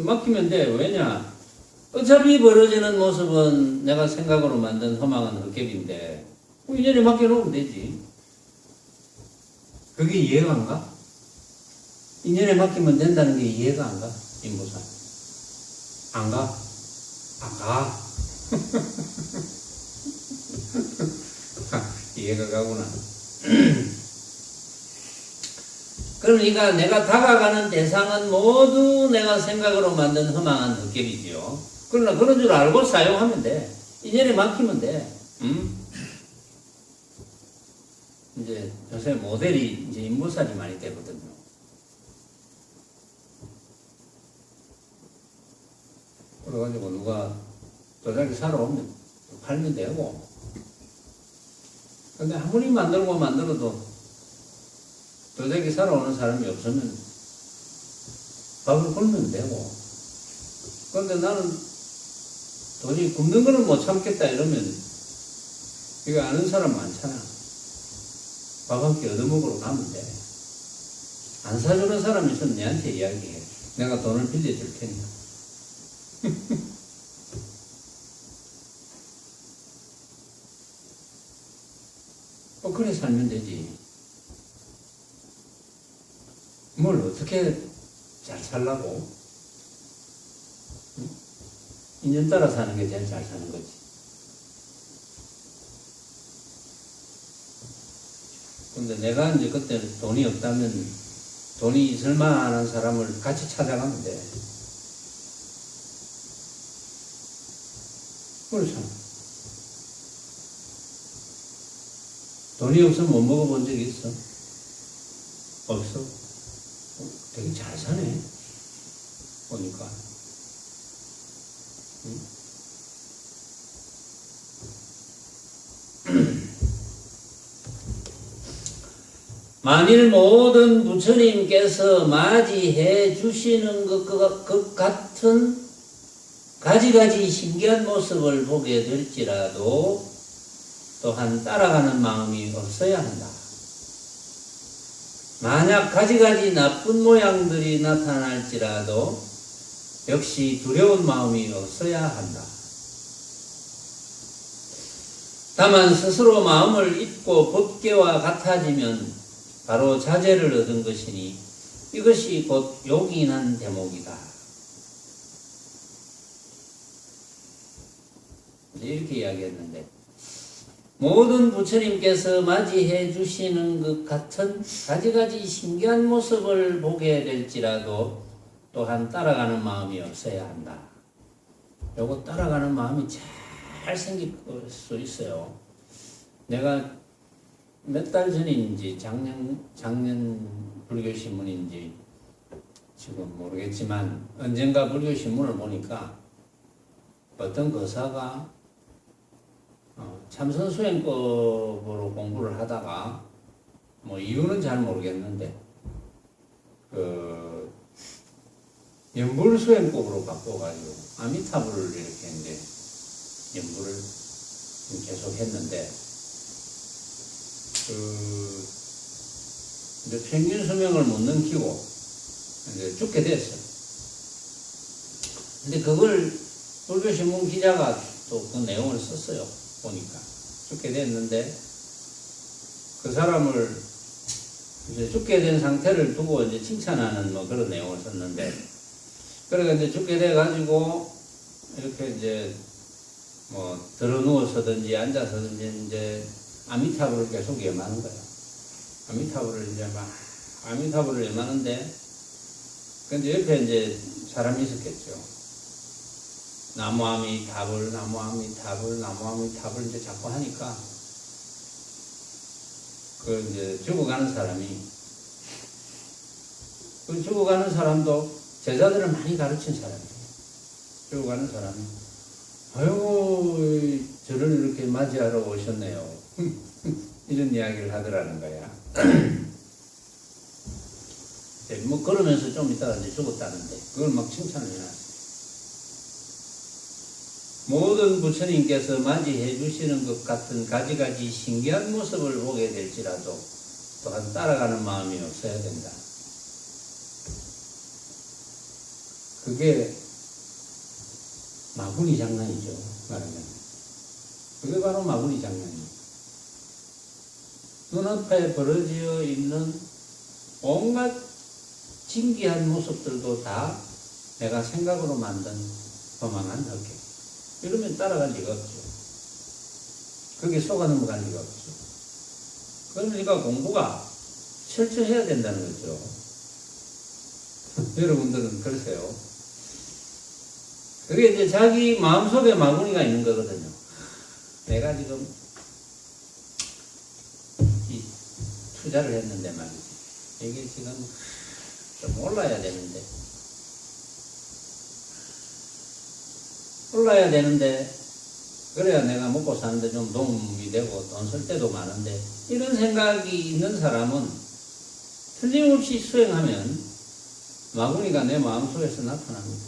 맡기면 돼. 왜냐? 어차피 벌어지는 모습은 내가 생각으로 만든 허망한 헛개비인데, 인연에 맡겨놓으면 되지. 그게 이해가 안 가? 인연에 맡기면 된다는 게 이해가 안 가? 인보살. 안 가? 안 가? 이해가 가구나. 그러니까 내가 다가가는 대상은 모두 내가 생각으로 만든 허망한 헛개비지요. 그러나 그런 줄 알고 사용하면 돼. 인연에 맡기면 돼. 이제 요새 모델이 이제 인보살이 많이 되거든요. 그래가지고 누가 도자기 사러 오면 팔면 되고. 근데 아무리 만들어도 도자기 사러 오는 사람이 없으면 밥을 굶으면 되고. 그런데 나는 도저히 굶는 거는 못 참겠다 이러면 이거 아는 사람 많잖아. 밥 한 끼 얻어먹으러 가면 돼. 안 사주는 사람이 있으면 내한테 이야기해. 내가 돈을 빌려줄 테니까. 그래 살면 되지. 뭘 어떻게 잘 살라고? 인연 따라 사는 게 제일 잘 사는 거지. 근데 내가 이제 그때 돈이 없다면 돈이 있을 만한 사람을 같이 찾아가면 돼. 그렇잖아. 돈이 없으면 못 먹어본 적이 있어? 없어? 되게 잘 사네. 보니까. 응? 만일 모든 부처님께서 맞이해 주시는 것 같은 가지가지 신기한 모습을 보게 될지라도 또한 따라가는 마음이 없어야 한다. 만약 가지가지 나쁜 모양들이 나타날지라도 역시 두려운 마음이 없어야 한다. 다만 스스로 마음을 잊고 법계와 같아지면 바로 자제를 얻은 것이니 이것이 곧 용인한 대목이다. 이렇게 이야기했는데, 모든 부처님께서 맞이해 주시는 것 같은 가지가지 신기한 모습을 보게 될지라도 또한 따라가는 마음이 없어야 한다. 요거 따라가는 마음이 잘 생길 수 있어요. 내가 몇 달 전인지 작년 불교신문인지 지금 모르겠지만 언젠가 불교신문을 보니까 어떤 거사가 참선수행법으로 공부를 하다가 뭐 이유는 잘 모르겠는데 그 연불수행법으로 바꿔가지고 아미타불을 이렇게 이제 연불을 계속 했는데 이제 평균 수명을 못 넘기고 이제 죽게 됐어. 근데 그걸 불교신문 기자가 또 그 내용을 썼어요. 보니까 죽게 됐는데 그 사람을 이제 죽게 된 상태를 두고 이제 칭찬하는 뭐 그런 내용을 썼는데, 그러니까 이제 죽게 돼 가지고 이렇게 이제 뭐 들어 누워서든지 앉아서든지 이제 아미타불을 계속 염하는 거예요. 아미타불을 이제 막 아미타불을 염하는데, 근데 옆에 이제 사람이 있었겠죠. 나무아미타불, 나무아미타불, 나무아미타불 이제 자꾸 하니까 그 이제 죽어가는 사람이, 그 죽어가는 사람도 제자들을 많이 가르친 사람이에요. 죽어가는 사람이, 아이고 저를 이렇게 맞이하러 오셨네요. 이런 이야기를 하더라는 거야. 뭐 그러면서 좀 이따가 이제 죽었다는데 그걸 막 칭찬을 해놨어요. 모든 부처님께서 맞이해 주시는 것 같은 가지가지 신기한 모습을 보게 될지라도 또한 따라가는 마음이 없어야 된다. 그게 마구니 장난이죠. 말하면 그게 바로 마구니 장난이에요. 눈앞에 벌어져 있는 온갖 신기한 모습들도 다 내가 생각으로 만든 허망한 흑해. 이러면 따라갈 리가 없죠. 거기에 속아 넘어갈 리가 없죠. 그러니까 공부가 철저해야 된다는 거죠. 여러분들은 그러세요. 그게 이제 자기 마음속에 마구니가 있는 거거든요. 내가 지금 이 투자를 했는데 말이지. 이게 지금 좀 올라야 되는데. 올라야 되는데, 그래야 내가 먹고 사는데 좀 도움이 되고 돈 쓸 때도 많은데, 이런 생각이 있는 사람은 틀림없이 수행하면 마구니가 내 마음속에서 나타납니다.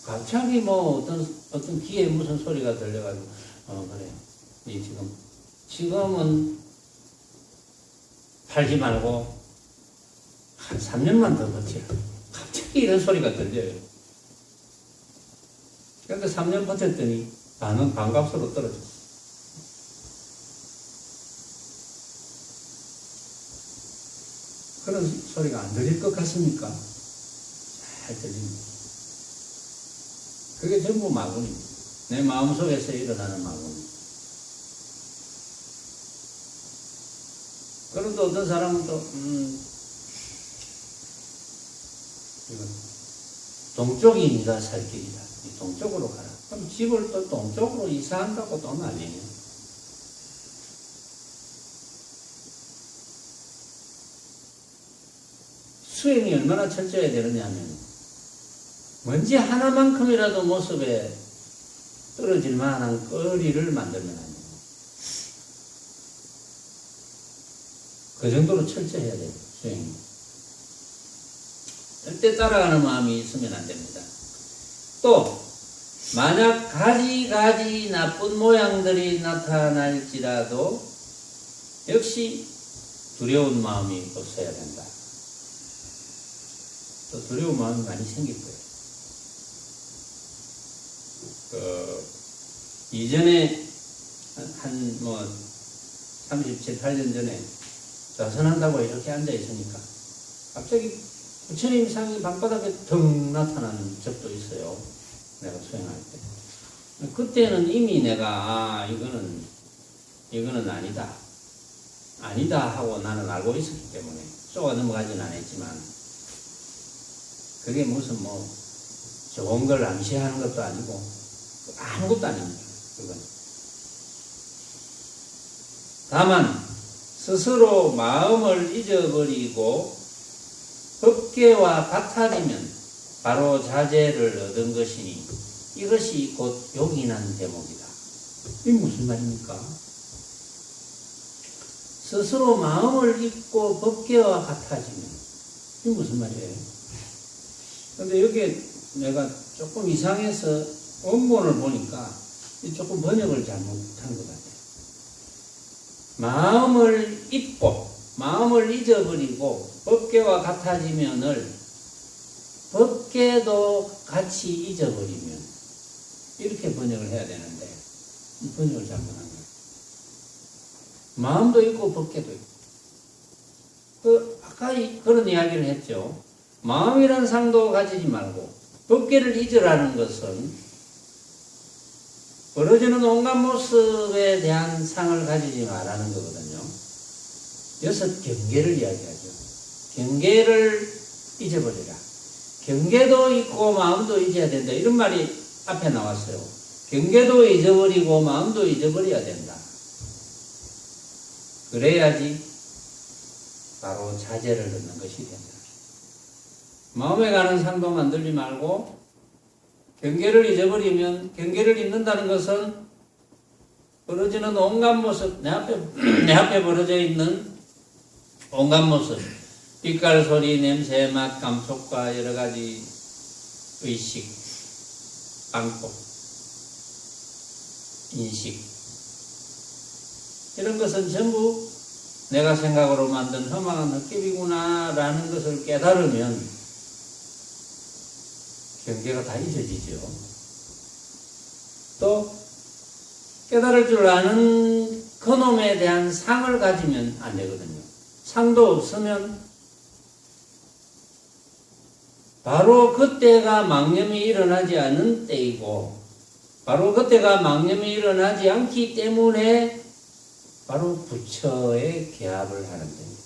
갑자기 뭐 어떤 귀에 무슨 소리가 들려가지고, 그래. 니 지금은 팔지 말고 한 3년만 더 버티라. 갑자기 이런 소리가 들려요. 그런데 3년 버텼더니 반은 반값으로 떨어졌어. 그런 소리가 안 들릴 것 같습니까? 잘 들립니다. 그게 전부 마구니입니다. 내 마음속에서 일어나는 마구니. 그런데 어떤 사람은 또 이건 동쪽이 네가 살 길이다. 동쪽으로 가라. 그럼 집을 또 동쪽으로 이사한다고 또 난리네요. 수행이 얼마나 철저해야 되느냐면, 먼지 하나만큼이라도 모습에 떨어질 만한 거리를 만들면 안 돼요. 그 정도로 철저해야 돼요, 수행이. 절대 따라가는 마음이 있으면 안 됩니다. 또 만약 가지 나쁜 모양들이 나타날지라도 역시 두려운 마음이 없어야 된다. 또 두려운 마음이 많이 생길 거예요. 이전에 한 37, 8년 전에 좌선한다고 이렇게 앉아 있으니까 갑자기 부처님 상이 방바닥에 덩 나타나는 적도 있어요. 내가 수행할 때. 그때는 이미 내가 이거는 아니다 하고 나는 알고 있었기 때문에 쏘아 넘어가진 않았지만 그게 무슨 좋은 걸 암시하는 것도 아니고 아무것도 아닙니다. 그건. 다만 스스로 마음을 잊어버리고 법계와 같아지면 바로 자제를 얻은 것이니 이것이 곧 용인한 대목이다. 이게 무슨 말입니까? 스스로 마음을 잊고 법계와 같아지면 이게 무슨 말이에요? 근데 여기에 내가 조금 이상해서 원본을 보니까 조금 번역을 잘못한 것 같아요. 마음을 잊고 마음을 잊어버리고 법계와 같아지면을 법계도 같이 잊어버리면 이렇게 번역을 해야 되는데 번역을 잘못한 거예요. 마음도 있고 법계도 있고 아까 그런 이야기를 했죠. 마음이란 상도 가지지 말고 법계를 잊으라는 것은 벌어지는 온갖 모습에 대한 상을 가지지 말라는 거거든요. 6 경계를 이야기하죠. 경계를 잊어버리라. 경계도 있고 마음도 잊어야 된다. 이런 말이 앞에 나왔어요. 경계도 잊어버리고 마음도 잊어버려야 된다. 그래야지 바로 자제를 얻는 것이 된다. 마음에 가는 상도 만들지 말고 경계를 잊어버리면 경계를 잊는다는 것은 벌어지는 온갖 모습, 내 앞에 벌어져 있는 온갖 모습, 빛깔, 소리, 냄새, 맛, 감촉과 여러 가지 의식, 방법, 인식 이런 것은 전부 내가 생각으로 만든 험한 헛개비구나 라는 것을 깨달으면 경계가 다 잊어지죠. 또 깨달을 줄 아는 그놈에 대한 상을 가지면 안 되거든요. 상도 없으면 바로 그때가 망념이 일어나지 않은 때이고 바로 그때가 망념이 일어나지 않기 때문에 바로 부처에 개합을 하는 때입니다.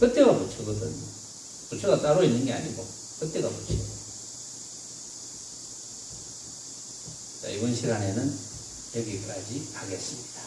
그때가 부처거든요. 부처가 따로 있는 게 아니고 그때가 부처예요. 자, 이번 시간에는 여기까지 하겠습니다.